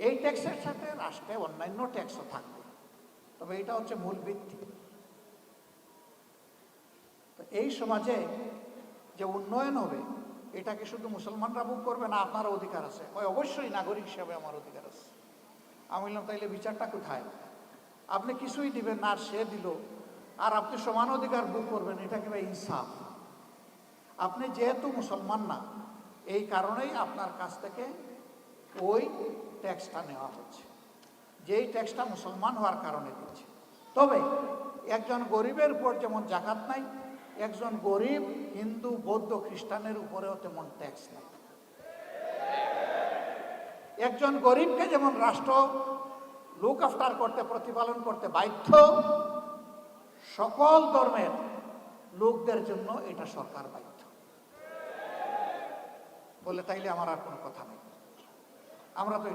এই ট্যাক্সের সাথে রাষ্ট্রে অন্যান্য ট্যাক্সও থাকবে, তবে এটা হচ্ছে মূল ভিত্তি। তো এই সমাজে যে উন্নয়ন হবে, এটা কি শুধু মুসলমানরা ভোগ করবে না আপনারও অধিকার আছে? ওই অবশ্যই নাগরিক হিসাবে আমার অধিকার আছে। আমি বললাম তাইলে বিচারটা কোথায়? আপনি কিছুই দিবেন না আর সে দিল, আর আপনি সমান অধিকার ভোগ করবেন, এটা কি ভাই ইনসাফ? আপনি যেহেতু মুসলমান না, এই কারণেই আপনার কাছ থেকে ওই ট্যাক্সটা নেওয়া হচ্ছে, যেই ট্যাক্সটা মুসলমান হওয়ার কারণে দিচ্ছে। তবে একজন গরিবের উপর যেমন জাকাত নাই, একজন গরিব হিন্দু বৌদ্ধ খ্রিস্টানের উপরেও তেমন ট্যাক্স নাই। একজন গরিবকে যেমন রাষ্ট্র লুক আফটার করতে, প্রতিপালন করতে বাধ্য, সকল ধর্মের লোকদের জন্য এটা সরকার বাধ্য। বলে তাইলে আমার আর কোনো কথা নেই। আমরা তো